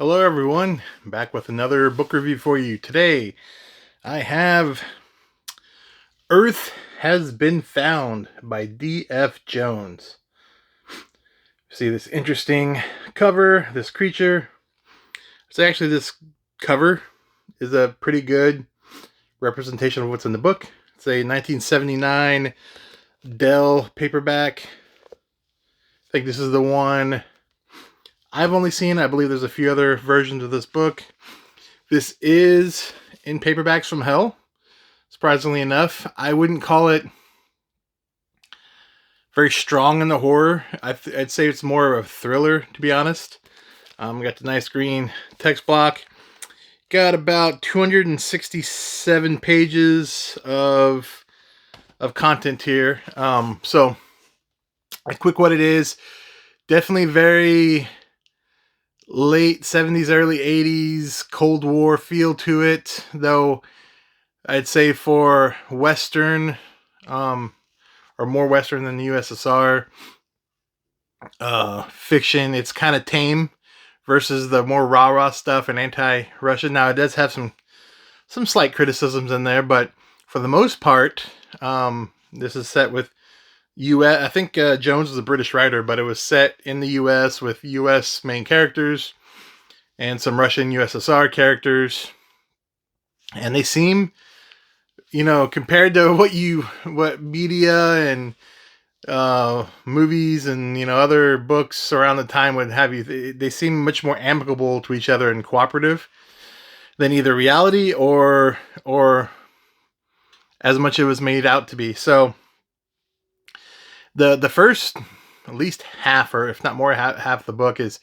Hello, everyone. I'm back with another book review for you. Today, I have Earth Has Been Found by D.F. Jones. See this interesting cover, this creature. So actually, this cover is a pretty good representation of what's in the book. It's a 1979 Dell paperback. I think this is the one I've only seen. I believe there's a few other versions of this book. This is in Paperbacks from Hell. Surprisingly enough, I wouldn't call it very strong in the horror. I'd say it's more of a thriller, to be honest. Got the nice green text block. Got about 267 pages of content here. So, a quick what it is. Definitely very late 70s, early 80s Cold War feel to it, though I'd say for Western, or more Western than the USSR fiction, it's kind of tame versus the more rah-rah stuff and anti-Russian. Now, it does have some slight criticisms in there, but for the most part, this is set with U.S. I think Jones is a British writer, but it was set in the U.S. with U.S. main characters and some Russian USSR characters, and they seem, compared to what media and movies and other books around the time would have you, they seem much more amicable to each other and cooperative than either reality or as much it was made out to be. So the first at least half, or if not more, half the book is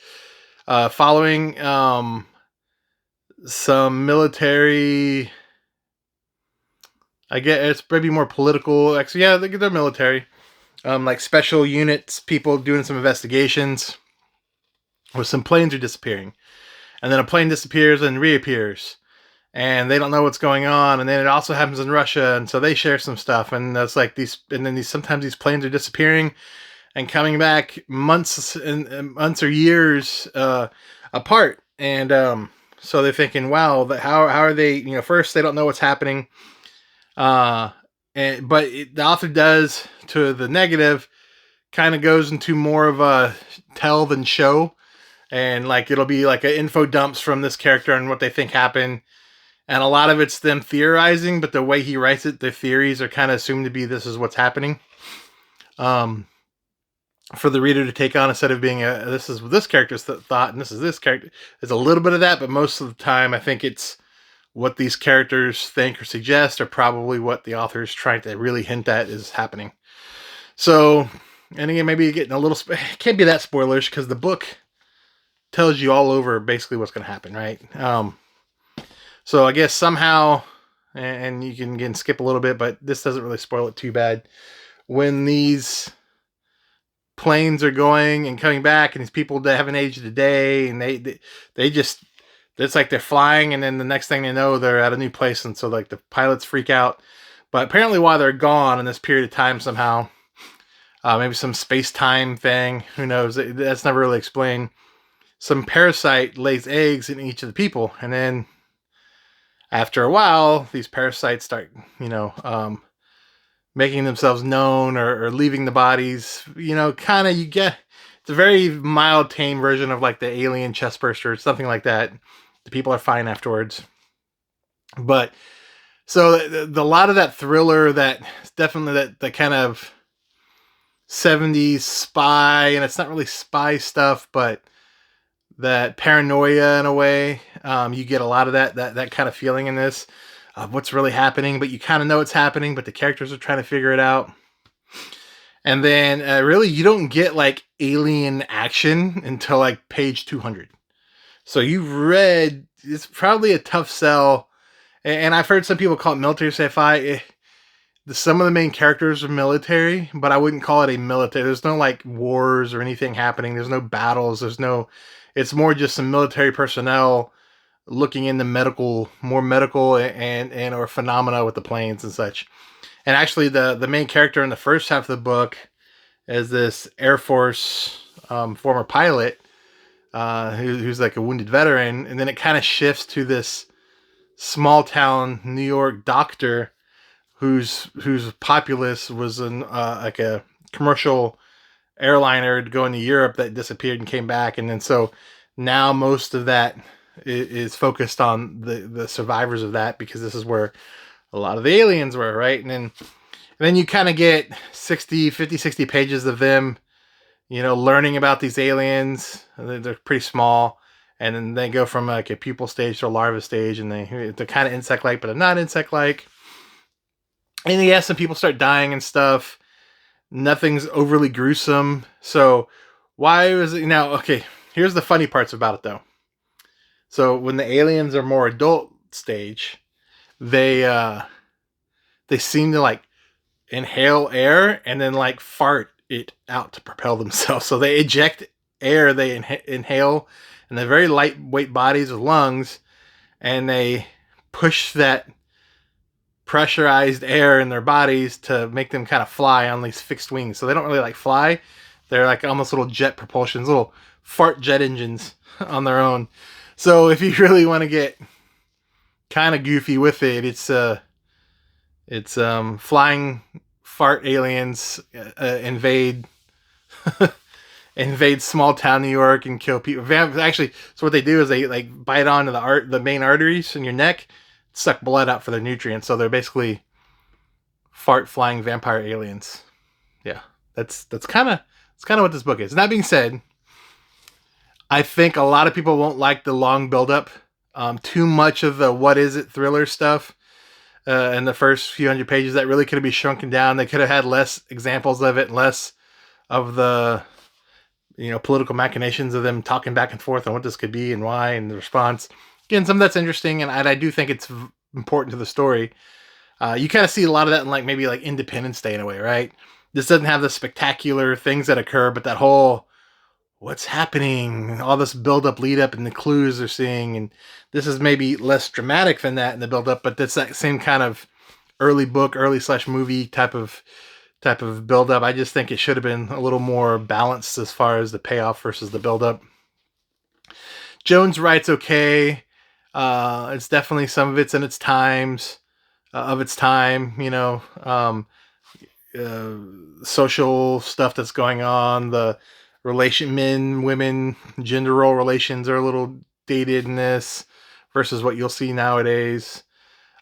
following some military. I guess it's maybe more political. Actually, yeah, they're military. Like special units, people doing some investigations where some planes are disappearing. And then a plane disappears and reappears. And they don't know what's going on. And then it also happens in Russia. And so they share some stuff. And that's like sometimes these planes are disappearing and coming back months or years apart. And so they're thinking, wow, how are they, first they don't know what's happening. But the author does, to the negative, kind of goes into more of a tell than show, and like it'll be like an info dumps from this character on what they think happened, and a lot of it's them theorizing, but the way he writes it, the theories are kind of assumed to be this is what's happening, for the reader to take on, instead of being this is what this character's thought and this is this character. There's a little bit of that, but most of the time I think it's what these characters think or suggest, or probably what the author is trying to really hint at is happening. So, and again, maybe you're getting a little, it can't be that spoilerish because the book tells you all over basically what's going to happen, right? So I guess somehow, and you can again skip a little bit, but this doesn't really spoil it too bad. When these planes are going and coming back, and these people that haven't aged a day, and they just, it's like they're flying, and then the next thing they know, they're at a new place, and so like the pilots freak out. But apparently, while they're gone in this period of time, somehow, maybe some space-time thing, who knows? That's never really explained. Some parasite lays eggs in each of the people, and then after a while, these parasites start, making themselves known or leaving the bodies. Kind of, you get, it's a very mild, tame version of like the alien chest burster, something like that. The people are fine afterwards. But so the lot of that thriller, that definitely that kind of 70s spy, and it's not really spy stuff, but that paranoia in a way. You get a lot of that kind of feeling in this, of what's really happening, but you kind of know it's happening, but the characters are trying to figure it out. And then really you don't get like alien action until like page 200. So you've read, it's probably a tough sell. And I've heard some people call it military sci-fi. Some of the main characters are military, but I wouldn't call it a military. There's no like wars or anything happening. There's no battles. It's more just some military personnel looking into more medical and or phenomena with the planes and such. And actually the main character in the first half of the book is this Air Force former pilot who's like a wounded veteran, and then it kind of shifts to this small town New York doctor whose populace was like a commercial airliner going to Europe that disappeared and came back, and then so now most of that is focused on the survivors of that, because this is where a lot of the aliens were, right? And then you kind of get 60 pages of them, learning about these aliens. They're pretty small, and then they go from like a pupal stage to a larva stage, and they're kind of insect-like, but they're not insect-like. And yeah, some people start dying and stuff. Nothing's overly gruesome. So why was it now? Okay, here's the funny parts about it though. So when the aliens are more adult stage, they they seem to like inhale air and then like fart it out to propel themselves. So they eject air, they inhale, and they're very lightweight bodies with lungs, and they push that pressurized air in their bodies to make them kind of fly on these fixed wings. So they don't really like fly. They're like almost little jet propulsions, little fart jet engines on their own. So if you really want to get kind of goofy with it, it's flying fart aliens invade invade small town New York and kill people. Actually, so what they do is they like bite onto the main arteries in your neck, suck blood out for their nutrients. So they're basically fart flying vampire aliens. Yeah, that's kind of what this book is. And that being said, I think a lot of people won't like the long buildup. Too much of the what is it thriller stuff in the first few hundred pages. That really could have been shrunken down. They could have had less examples of it, less of the political machinations of them talking back and forth on what this could be and why and the response. Again, some of that's interesting, and I do think it's important to the story. You kind of see a lot of that in like maybe like Independence Day in a way, right? This doesn't have the spectacular things that occur, but that whole what's happening, all this build up, lead up, and the clues they're seeing, and this is maybe less dramatic than that in the build up, but that's that same kind of early book, early/movie type of build up. I just think it should have been a little more balanced as far as the payoff versus the build up. Jones writes okay. It's definitely some of it's in its times of its time, social stuff that's going on, the men, women, gender role relations are a little dated in this versus what you'll see nowadays.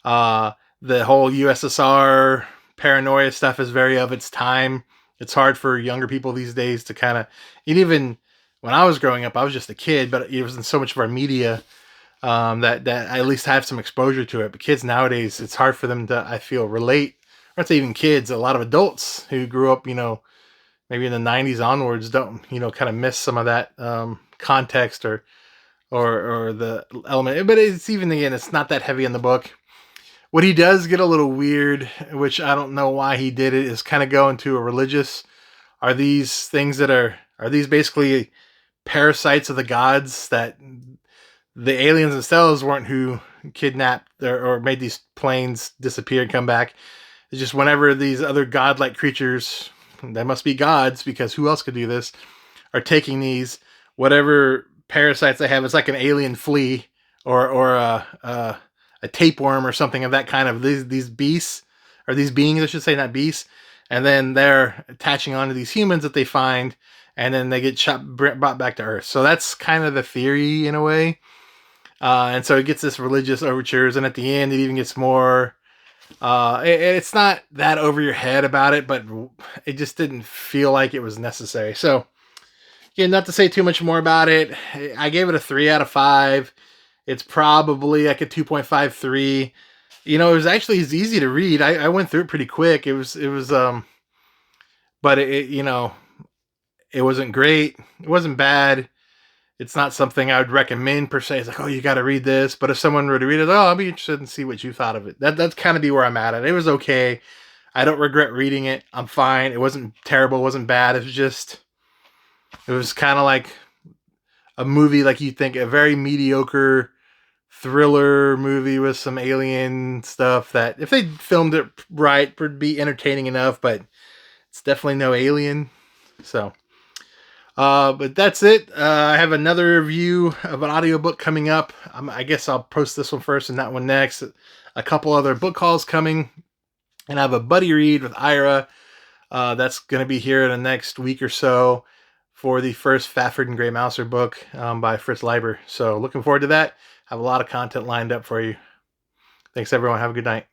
The whole USSR paranoia stuff is very of its time. It's hard for younger people these days to kind of, even when I was growing up, I was just a kid, but it was in so much of our media that I at least have some exposure to it. But kids nowadays, it's hard for them to, I feel, relate. Or not even kids, a lot of adults who grew up, maybe in the 90s onwards, don't, kind of miss some of that context or the element. But it's even, again, it's not that heavy in the book. What he does get a little weird, which I don't know why he did it, is kind of go into a religious. Are these things that are these basically parasites of the gods, that the aliens themselves weren't who kidnapped or made these planes disappear and come back? It's just whenever these other godlike creatures, that must be gods because who else could do this, are taking these whatever parasites they have. It's like an alien flea or a tapeworm or something of that kind of these beasts, or these beings, I should say, not beasts. And then they're attaching onto these humans that they find, and then they get brought back to Earth. So that's kind of the theory in a way. And so it gets this religious overtures, and at the end it even gets more. It's not that over your head about it, but it just didn't feel like it was necessary. So, yeah, not to say too much more about it. I gave it a 3 out of 5. It's probably like a 2.53. It was actually easy to read. I went through it pretty quick. It was, but it wasn't great. It wasn't bad. It's not something I would recommend per se. It's like, oh, you got to read this. But if someone were to read it, I'll be interested and see what you thought of it. That's kind of be where I'm at. It was okay. I don't regret reading it. I'm fine. It wasn't terrible. It wasn't bad. It was kind of like a movie, like you think, a very mediocre thriller movie with some alien stuff that if they filmed it right would be entertaining enough, but it's definitely no Alien. So But that's it. I have another review of an audiobook coming up. I guess I'll post this one first and that one next. A couple other book calls coming. And I have a buddy read with Ira. That's going to be here in the next week or so for the first Fafford and Grey Mouser book by Fritz Leiber. So looking forward to that. Have a lot of content lined up for you. Thanks, everyone. Have a good night.